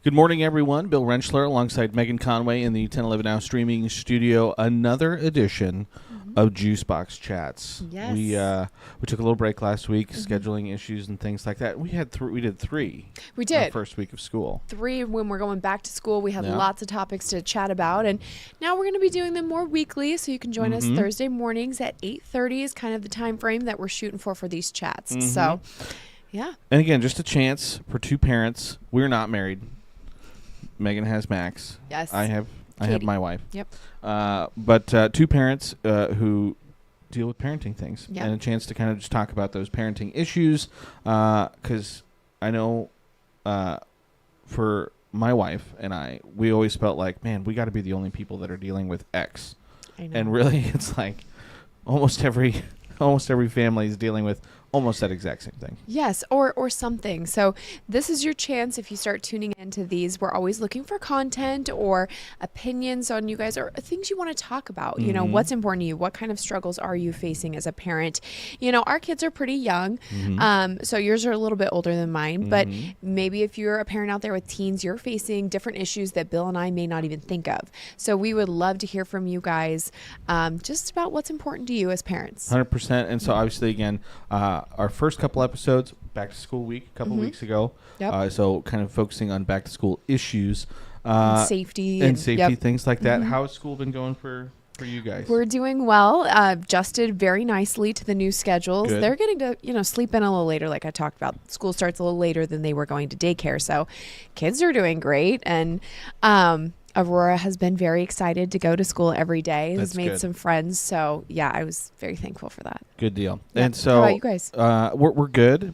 Good morning, everyone. Bill Rentschler alongside Megan Conway in the 1011 Now streaming studio. Another edition of Juicebox Chats. Yes. We took a little break last week, scheduling issues and things like that. We did three. We did. Our first week of school. 3 when we're going back to school. We have Yeah. lots of topics to chat about, and now we're going to be doing them more weekly. So you can join us Thursday mornings at 8:30 is kind of the time frame that we're shooting for these chats. So, yeah. And again, just a chance for two parents. We're not married. Megan has Max. Yes. I have Katie. my wife. Yep. But two parents who deal with parenting things, Yep. and a chance to kind of just talk about those parenting issues. Because I know for my wife and I, we always felt like, man, we got to be the only people that are dealing with X. I know. And really, it's like almost every family is dealing with almost that exact same thing. Yes, or something. So this is your chance if you start tuning into these. We're always looking for content or opinions on you guys or things you want to talk about. You know, what's important to you? What kind of struggles are you facing as a parent? You know, our kids are pretty young. So yours are a little bit older than mine. But maybe if you're a parent out there with teens, you're facing different issues that Bill and I may not even think of. So we would love to hear from you guys just about what's important to you as parents. 100%. And so obviously, again, our first couple episodes, back to school week, a couple weeks ago. Yep. So kind of focusing on back to school issues. And safety. And safety, yep. things like that. How has school been going for you guys? We're doing well. Adjusted very nicely to the new schedules. Good. They're getting to, sleep in a little later, like I talked about. School starts a little later than they were going to daycare. So kids are doing great. And Aurora has been very excited to go to school every day. Has That's made good. some friends. So, yeah, I was very thankful for that. Good deal. Yeah. And so How about you guys? we're good.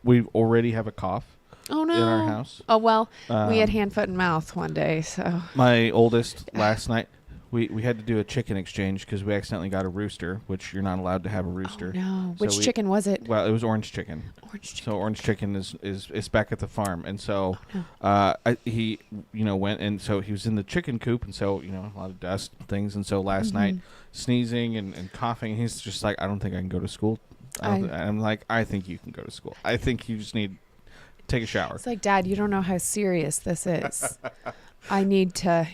We already have a cough Oh, no. in our house. Oh, well, we had Um, hand, foot, and mouth one day. So, My oldest last night, we had to do a chicken exchange because we accidentally got a rooster, which you're not allowed to have a rooster. oh, no. So Which chicken was it? Well, it was orange chicken. Orange chicken. So orange chicken is back at the farm, and so Oh, he went, and so he was in the chicken coop, and so a lot of dust and things, and so last night sneezing and coughing, he's just like, I don't think I can go to school. I'm like, I think you can go to school. I think you just need to take a shower. It's like, Dad, you don't know how serious this is. I need to,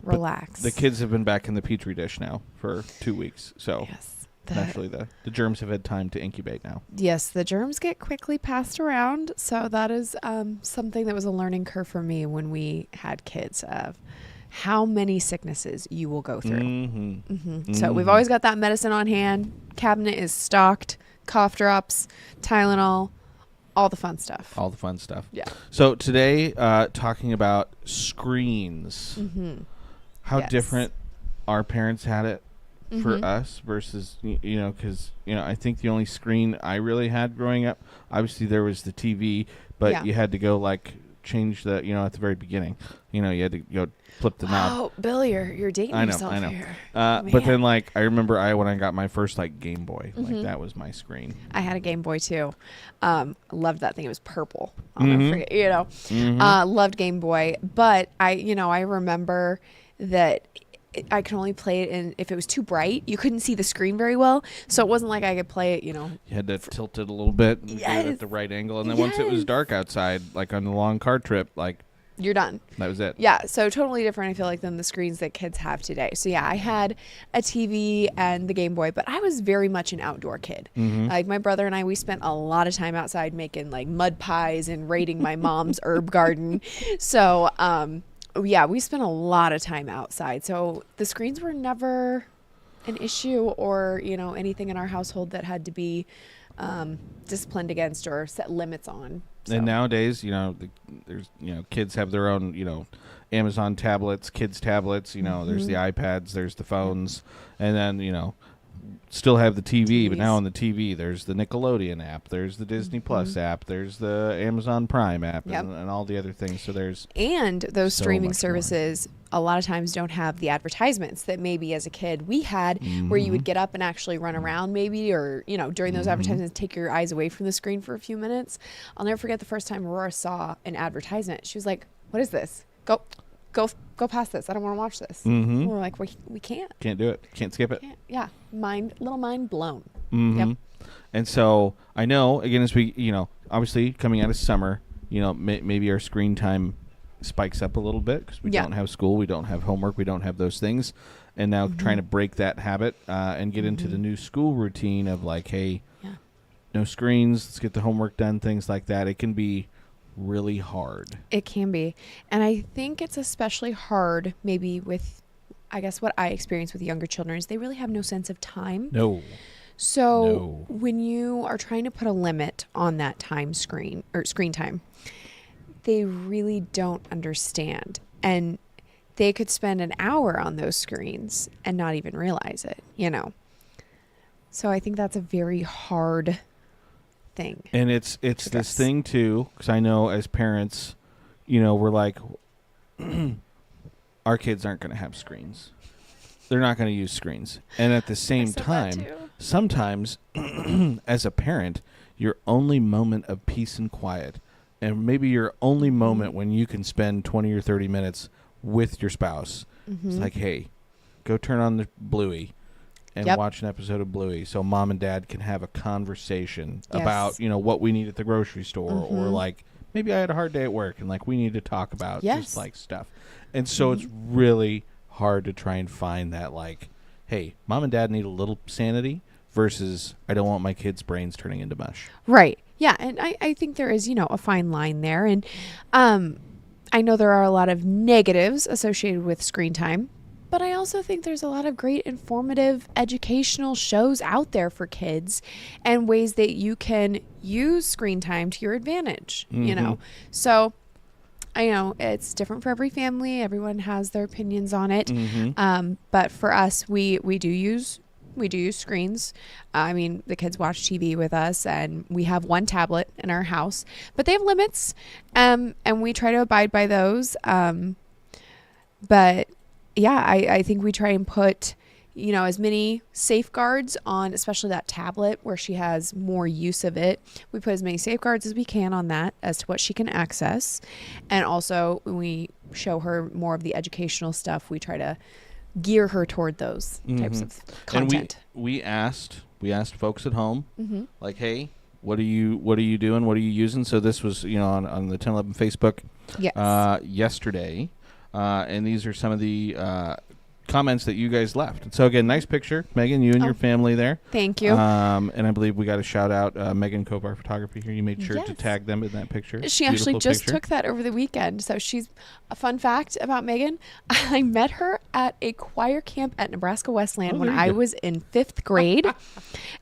relax. The kids have been back in the petri dish now for 2 weeks, so Yes. naturally the germs have had time to incubate now. Yes, the germs get quickly passed around. So that is something that was a learning curve for me when we had kids of how many sicknesses you will go through. So we've always got that medicine on hand. Cabinet is stocked, cough drops, Tylenol, all the fun stuff. All the fun stuff. Yeah. So today, talking about screens. How Yes. different our parents had it for us versus, because, I think the only screen I really had growing up, obviously there was the TV, but Yeah. you had to go change the, at the very beginning, you had to go flip the knob. Oh, Bill, you're dating I know, yourself I know. here. But Man. then, I remember when I got my first, Game Boy, that was my screen. I had a Game Boy too. Loved that thing. It was purple. I'll never forget, loved Game Boy. But I remember that I could only play it if it was too bright. You couldn't see the screen very well. So it wasn't like I could play it, You had to tilt it a little bit and get it Yes. at the right angle. And then once it was Yes. dark outside, on the long car trip, You're done. that was it. Yeah, so totally different, I feel like, than the screens that kids have today. So yeah, I had a TV and the Game Boy, but I was very much an outdoor kid. Like my brother and I, we spent a lot of time outside making mud pies and raiding my mom's herb garden. So yeah, we spent a lot of time outside. So the screens were never an issue or, anything in our household that had to be disciplined against or set limits on. So. And nowadays, there's, kids have their own, Amazon tablets, kids tablets, there's the iPads, there's the phones, and then, still have the TV, but now on the TV, there's the Nickelodeon app, there's the Disney Plus app, there's the Amazon Prime app, and all the other things. So and those so streaming much services a lot of times don't have the advertisements that maybe as a kid we had where you would get up and actually run around maybe or during those advertisements take your eyes away from the screen for a few minutes. I'll never forget the first time Aurora saw an advertisement. She was like, what is this? Go past this. I don't want to watch this. And we're like, we can't do it. Can't skip it. Yeah, little mind blown. Yep. And so I know, again, as we, obviously coming out of summer, maybe our screen time spikes up a little bit because we Yeah. don't have school, we don't have homework, we don't have those things. And now trying to break that habit and get into the new school routine of like, hey, Yeah. no screens, let's get the homework done, things like that. It can be really hard. It can be. And I think it's especially hard maybe with, I guess, what I experience with younger children is they really have no sense of time. No. So No. when you are trying to put a limit on that screen time, they really don't understand. And they could spend an hour on those screens and not even realize it, you know? So I think that's a very hard thing. And it's address. this thing too, because I know as parents, you know, we're like, our kids aren't going to have screens. They're not going to use screens. And at the same time, sometimes as a parent, your only moment of peace and quiet, and maybe your only moment when you can spend 20 or 30 minutes with your spouse, it's like, hey, go turn on the Bluey and watch an episode of Bluey so mom and dad can have a conversation about, you know, what we need at the grocery store or like maybe I had a hard day at work and like we need to talk about just like stuff. And so it's really hard to try and find that like, hey, mom and dad need a little sanity versus I don't want my kids' brains turning into mush. Right. Yeah. And I think there is, you know, a fine line there. And I know there are a lot of negatives associated with screen time, but I also think there's a lot of great informative educational shows out there for kids and ways that you can use screen time to your advantage, you know? So I know it's different for every family. Everyone has their opinions on it. But for us, we do use screens. I mean, the kids watch TV with us and we have one tablet in our house, but they have limits. And we try to abide by those. But yeah, I think we try and put, you know, as many safeguards on, especially that tablet where she has more use of it. We put as many safeguards as we can on that as to what she can access. And also when we show her more of the educational stuff, we try to gear her toward those types of content. And we asked folks at home, like, hey, what are you doing? What are you using? So this was, you know, on the 1011 Facebook yesterday. And these are some of the comments that you guys left. And so again, nice picture, Megan, you and your family there. Thank you. And I believe we got to shout out Megan Kobar Photography here. You made sure to tag them in that picture. She actually just took that over the weekend. So she's a fun fact about Megan. I met her at a choir camp at Nebraska Westland when I was in 5th grade.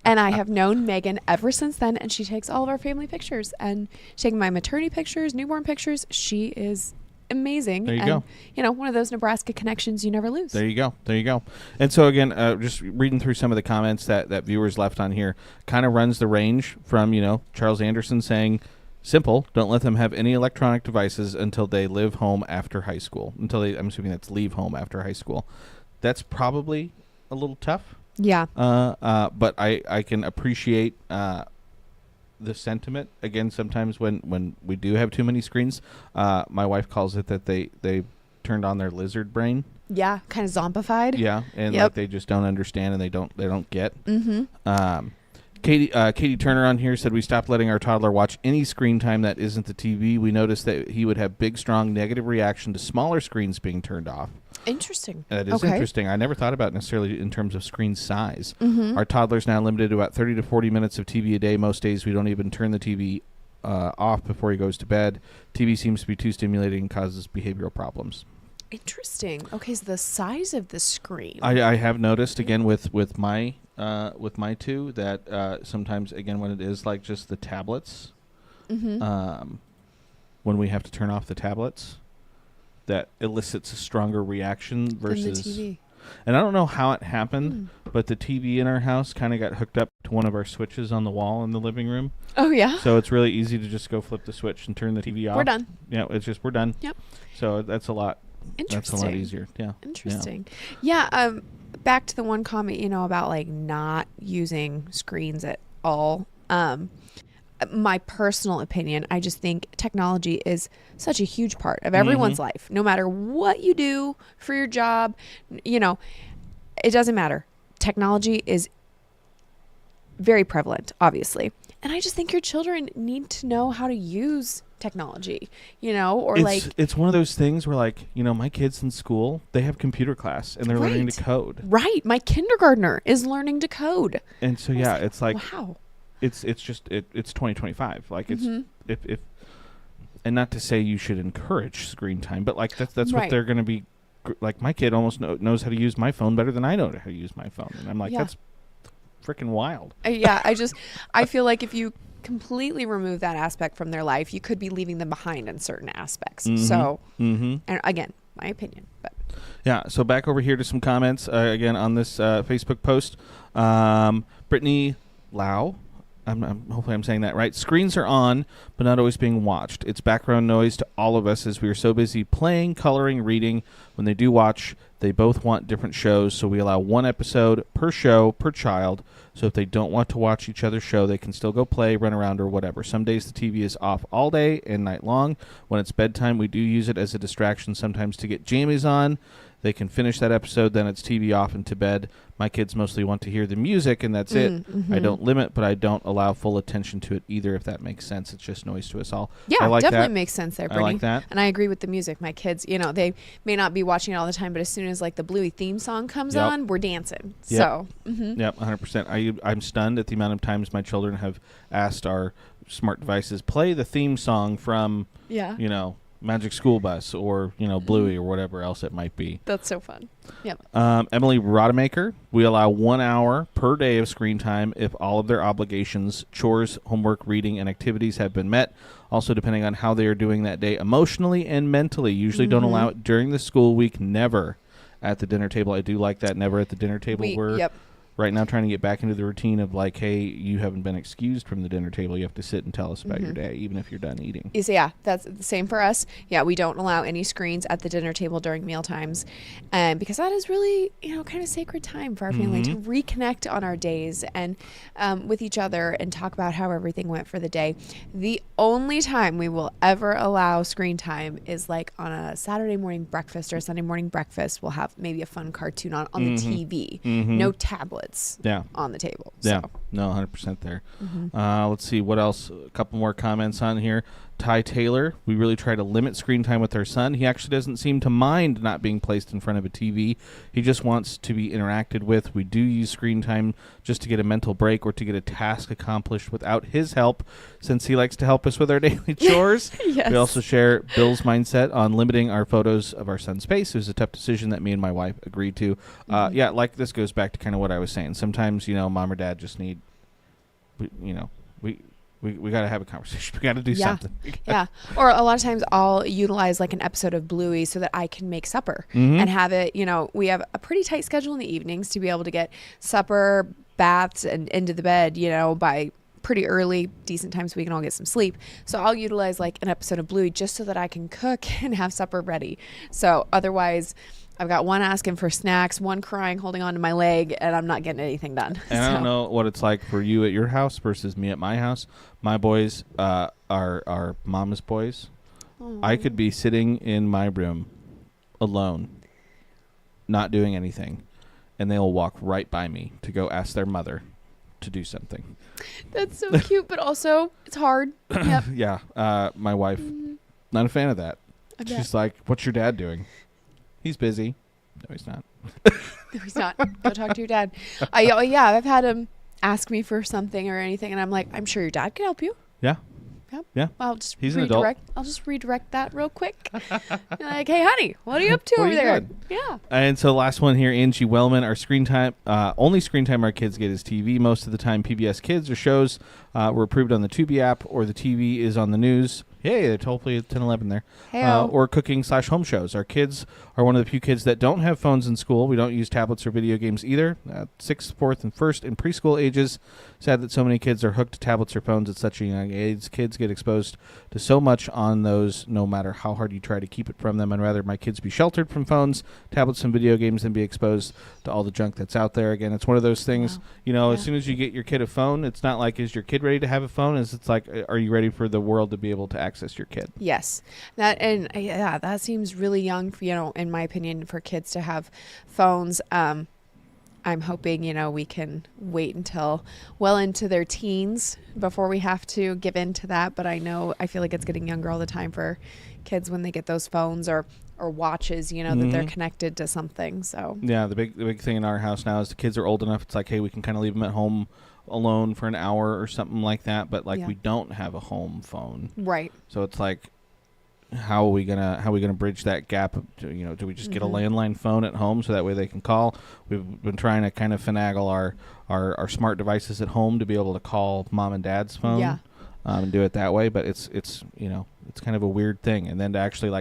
And I have known Megan ever since then. And she takes all of our family pictures and she's taking my maternity pictures, newborn pictures. She is amazing. There you go. You know, one of those Nebraska connections you never lose. There you go. And so again, just reading through some of the comments that viewers left on here kind of runs the range from, you know, Charles Anderson saying, simple, don't let them have any electronic devices until they live home after high school. I'm assuming that's leave home after high school. That's probably a little tough. Yeah. But I can appreciate the sentiment. Again, sometimes when we do have too many screens, my wife calls it that they turned on their lizard brain. Yeah, kind of zombified. Yeah, and like they just don't understand and they don't get. Katie Turner on here said we stopped letting our toddler watch any screen time that isn't the TV. We noticed that he would have big, strong negative reaction to smaller screens being turned off. Interesting. That is interesting. I never thought about it necessarily in terms of screen size. Our toddler's now limited to about 30 to 40 minutes of TV a day. Most days we don't even turn the TV off before he goes to bed. TV seems to be too stimulating and causes behavioral problems. Interesting. Okay, so the size of the screen. I have noticed again with my two that sometimes again when it is like just the tablets, when we have to turn off the tablets, that elicits a stronger reaction versus the TV. And I don't know how it happened, but the TV in our house kind of got hooked up to one of our switches on the wall in the living room. Oh yeah. So it's really easy to just go flip the switch and turn the TV off. We're done. Yeah, we're done. Yep. So that's a lot. Interesting. That's a lot easier. Yeah. Interesting. Yeah. Back to the one comment, you know, about like not using screens at all. My personal opinion, I just think technology is such a huge part of everyone's life. No matter what you do for your job, you know, it doesn't matter. Technology is very prevalent, obviously. And I just think your children need to know how to use technology, or like it's one of those things where, like, my kids in school, they have computer class and they're learning to code. Right. My kindergartner is learning to code. And so yeah, it's like, wow. It's just it's 2025. Like it's Mm-hmm. if and not to say you should encourage screen time, but like that's Right. what they're going to be. Like my kid almost knows how to use my phone better than I know how to use my phone, and I'm like, Yeah. that's freaking wild. I feel like if you completely remove that aspect from their life, you could be leaving them behind in certain aspects. So, and again, my opinion, but yeah. So back over here to some comments again on this Facebook post. Brittany Lau. Hopefully I'm saying that right. Screens are on, but not always being watched. It's background noise to all of us as we are so busy playing, coloring, reading. When they do watch, they both want different shows, so we allow one episode per show per child. So if they don't want to watch each other's show, they can still go play, run around, or whatever. Some days the TV is off all day and night long. When it's bedtime, we do use it as a distraction sometimes to get jammies on. They can finish that episode, then it's TV off and to bed. My kids mostly want to hear the music, and that's it. I don't limit, but I don't allow full attention to it either, if that makes sense. It's just noise to us all. yeah, I like definitely that. makes sense there, Brittany. I like that. And I agree with the music. My kids, they may not be watching it all the time, but as soon as like the Bluey theme song comes Yep. on, we're dancing. Yep. So, Yep, 100%. I'm stunned at the amount of times my children have asked our smart devices, play the theme song from, yeah, Magic School Bus or, Bluey or whatever else it might be. that's so fun. Yep. Emily Rodemaker, we allow 1 hour per day of screen time if all of their obligations, chores, homework, reading, and activities have been met. Also, depending on how they are doing that day emotionally and mentally. Usually don't allow it during the school week, never at the dinner table. I do like that, never at the dinner table. We're Yep. right now trying to get back into the routine of like, hey, you haven't been excused from the dinner table. You have to sit and tell us about your day, even if you're done eating. Yeah, that's the same for us. Yeah, we don't allow any screens at the dinner table during meal times, because that is really, kind of sacred time for our family to reconnect on our days and with each other and talk about how everything went for the day. The only time we will ever allow screen time is like on a Saturday morning breakfast or a Sunday morning breakfast. We'll have maybe a fun cartoon on the TV. No tablets on the table. Yeah, So. no, 100% there. Let's see, what else? A couple more comments on here. Ty Taylor, we really try to limit screen time with our son. He actually doesn't seem to mind not being placed in front of a TV. He just wants to be interacted with. We do use screen time just to get a mental break or to get a task accomplished without his help, since he likes to help us with our daily chores. Yes. We also share Bill's mindset on limiting our photos of our son's face. It was a tough decision that me and my wife agreed to. Yeah, like this goes back to kind of what I was saying. Sometimes, mom or dad just need, we got to have a conversation. We got to do something. Yeah. Or a lot of times I'll utilize like an episode of Bluey so that I can make supper and have it, we have a pretty tight schedule in the evenings to be able to get supper, baths, and into the bed, by pretty early, decent time so we can all get some sleep. So I'll utilize like an episode of Bluey just so that I can cook and have supper ready. So otherwise, I've got one asking for snacks, one crying, holding on to my leg, and I'm not getting anything done. And I don't know what it's like for you at your house versus me at my house. My boys are mama's boys. I could be sitting in my room alone, not doing anything, and they'll walk right by me to go ask their mother to do something. That's so cute, but also it's hard. Yep. Yeah. My wife, not a fan of that. I bet. She's like, what's your dad doing? He's busy. No, he's not. No, he's not. Go talk to your dad. I've had him ask me for something or anything, and I'm like, I'm sure your dad can help you. Yeah. Yep. Yeah. I'll just He's an adult. I'll just redirect that real quick. Like, hey, honey, what are you up to What are over you there? doing? Yeah. And so last one here, Angie Wellman, our screen time, only screen time our kids get is TV. Most of the time PBS Kids or shows were approved on the Tubi app or the TV is on the news. Yay, they're totally at 10-11 there. Hey-o. Or cooking/home shows. Our kids are one of the few kids that don't have phones in school. We don't use tablets or video games either. 6th, 4th, and 1st in preschool ages. Sad that so many kids are hooked to tablets or phones at such a young age. Kids get exposed to so much on those no matter how hard you try to keep it from them. I'd rather my kids be sheltered from phones, tablets, and video games than be exposed to all the junk that's out there. Again, it's one of those things, Wow. as soon as you get your kid a phone, it's not like, is your kid ready to have a phone? It's like, are you ready for the world to be able to access your kid? Yes. That seems really young for, in my opinion, for kids to have phones. I'm hoping, we can wait until well into their teens before we have to give in to that. But I feel like it's getting younger all the time for kids when they get those phones or watches, that they're connected to something. So yeah, the big thing in our house now is the kids are old enough. It's like, hey, we can kind of leave them at home alone for an hour or something like that. But we don't have a home phone, right? So it's like, how are we gonna bridge that gap? Do we just get a landline phone at home so that way they can call? We've been trying to kind of finagle our smart devices at home to be able to call mom and dad's phone, and do it that way. But it's kind of a weird thing. And then to actually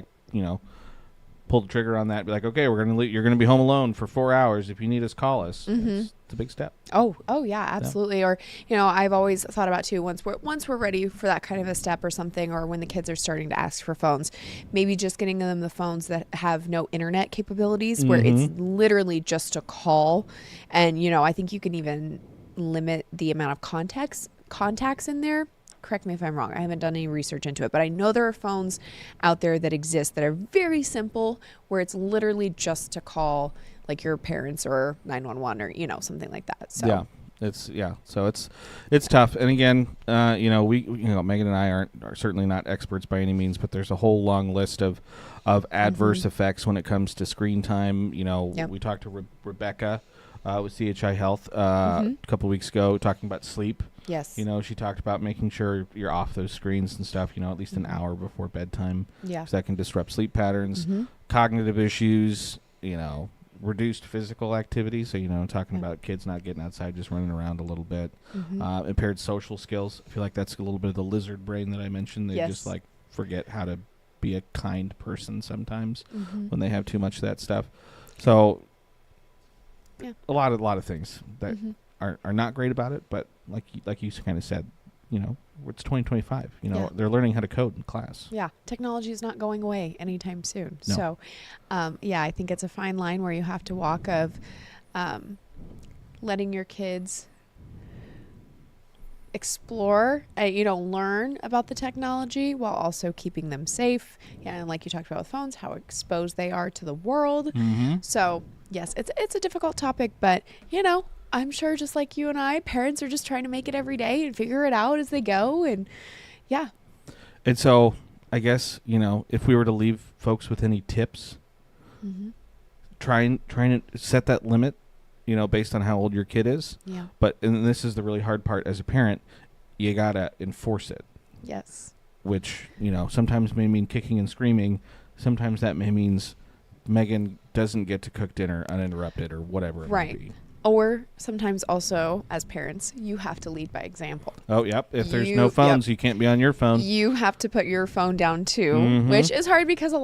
pull the trigger on that, and be like, okay, you're gonna be home alone for 4 hours. If you need us, call us. It's a big step. Oh yeah, absolutely. Yeah. Or I've always thought about too, once we're ready for that kind of a step or something, or when the kids are starting to ask for phones, maybe just getting them the phones that have no internet capabilities, where it's literally just a call. And I think you can even limit the amount of contacts in there. Correct me if I'm wrong. I haven't done any research into it, but I know there are phones out there that exist that are very simple, where it's literally just to call like your parents or 911 or something like that. So so it's tough. And again, Megan and I are certainly not experts by any means, but there's a whole long list of adverse effects when it comes to screen time. We talked to Rebecca with CHI Health a couple of weeks ago, talking about sleep. Yes. She talked about making sure you're off those screens and stuff, at least an hour before bedtime. Yeah. 'Cause that can disrupt sleep patterns, cognitive issues, reduced physical activity. So, talking about kids not getting outside, just running around a little bit. Impaired social skills. I feel like that's a little bit of the lizard brain that I mentioned. They just forget how to be a kind person sometimes when they have too much of that stuff. So a lot of things that are not great about it, but like you kind of said, it's 2025. They're learning how to code in class. Yeah, technology is not going away anytime soon. No. So, I think it's a fine line where you have to walk of letting your kids explore, learn about the technology while also keeping them safe. Yeah, and like you talked about with phones, how exposed they are to the world. So, yes, it's a difficult topic, but I'm sure just like you and I, parents are just trying to make it every day and figure it out as they go. And yeah. And so I guess, if we were to leave folks with any tips, trying to set that limit, based on how old your kid is. Yeah. And this is the really hard part as a parent, you got to enforce it. Yes. Which, sometimes may mean kicking and screaming. Sometimes that may means Megan doesn't get to cook dinner uninterrupted or whatever it may be. Or sometimes also, as parents, you have to lead by example. Oh, yep. If there's no phones, you can't be on your phone. You have to put your phone down too, which is hard because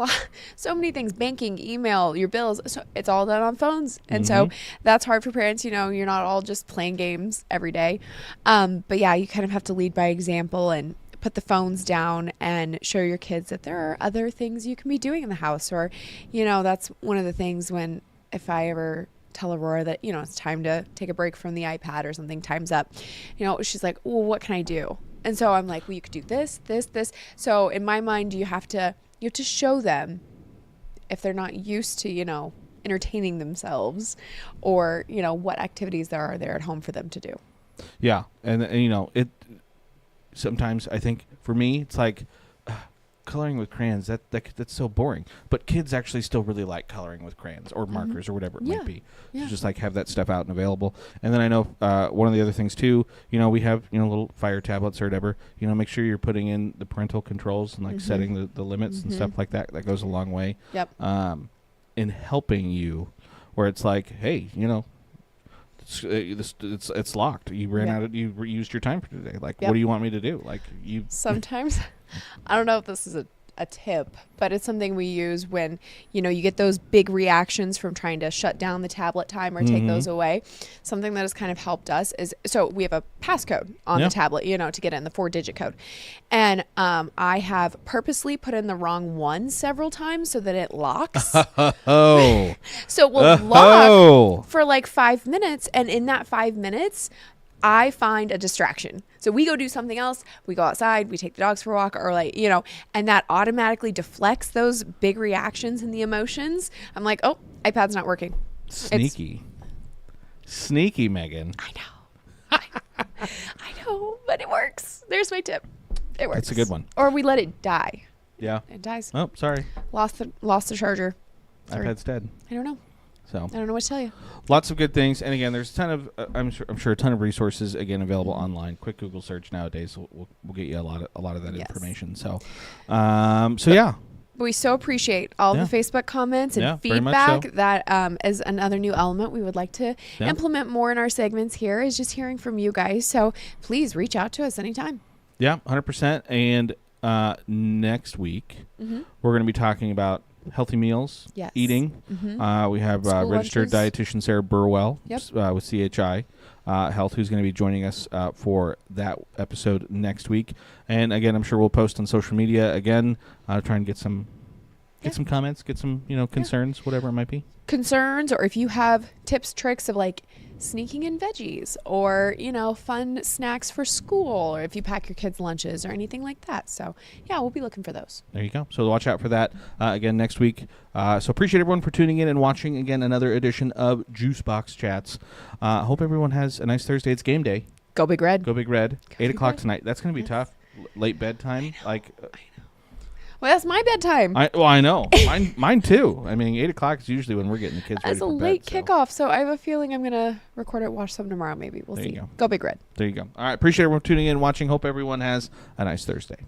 so many things, banking, email, your bills, so it's all done on phones. And so that's hard for parents. You're not all just playing games every day. But yeah, you kind of have to lead by example and put the phones down and show your kids that there are other things you can be doing in the house. Or, that's one of the things if I ever tell Aurora that, it's time to take a break from the iPad or something, time's up. She's like, well, what can I do? And so I'm like, well, you could do this. So in my mind, you have to show them, if they're not used to, entertaining themselves, or, what activities there are there at home for them to do. Yeah. And it sometimes I think for me, it's like, coloring with crayons, that's so boring. But kids actually still really like coloring with crayons or markers or whatever it might be. So just have that stuff out and available. And then I know one of the other things too, we have little fire tablets or whatever. Make sure you're putting in the parental controls and setting the limits and stuff like that. That goes a long way. Yep. In helping you, where it's like, hey, it's locked. You ran out. You used your time for today. What do you want me to do? Sometimes, I don't know if this is a tip, but it's something we use when, you get those big reactions from trying to shut down the tablet time or take those away. Something that has kind of helped us is, so we have a passcode on the tablet, to get in the 4-digit code. And I have purposely put in the wrong one several times so that it locks. So it will lock for like 5 minutes. And in that 5 minutes, I find a distraction. So we go do something else. We go outside, we take the dogs for a walk, or and that automatically deflects those big reactions and the emotions. I'm like, oh, iPad's not working. Sneaky. Sneaky, Megan. I know. I know, but it works. There's my tip. It works. That's a good one. Or we let it die. Yeah. It dies. Oh, sorry. Lost the charger. Sorry. iPad's dead. I don't know. So I don't know what to tell you. lots of good things, and again, there's a ton of I'm sure a ton of resources again available online. Quick Google search nowadays will get you a lot of that Yes. information. So, yeah. But we so appreciate all Yeah. the Facebook comments and Yeah, very much so. feedback. That is another new element we would like to Yeah. implement more in our segments here, is just hearing from you guys. So please reach out to us anytime. Yeah, 100%. And next week we're going to be talking about healthy meals, Yes. eating. We have School registered lunches. dietitian Sarah Burwell Yep. with CHI Health, who's going to be joining us for that episode next week. And again, I'm sure we'll post on social media again, try and get some comments, get some concerns, whatever it might be. Concerns, or if you have tips, tricks of like sneaking in veggies, or fun snacks for school, or if you pack your kids' lunches or anything like that. So yeah, we'll be looking for those. There you go. So watch out for that again next week. So appreciate everyone for tuning in and watching again another edition of Juice Box Chats. Hope everyone has a nice Thursday. It's game day. Go Big Red. Go Big Red. Go 8 Big o'clock Red. tonight. That's going to be Yes. tough. Late bedtime. Well, that's my bedtime. I know. Mine too. I mean, 8 o'clock is usually when we're getting the kids ready That's a for late bed, so kickoff, so I have a feeling I'm gonna record it, watch some tomorrow. Maybe we'll There see. you go. Go Big Red. There you go. All right. Appreciate everyone tuning in and watching. Hope everyone has a nice Thursday.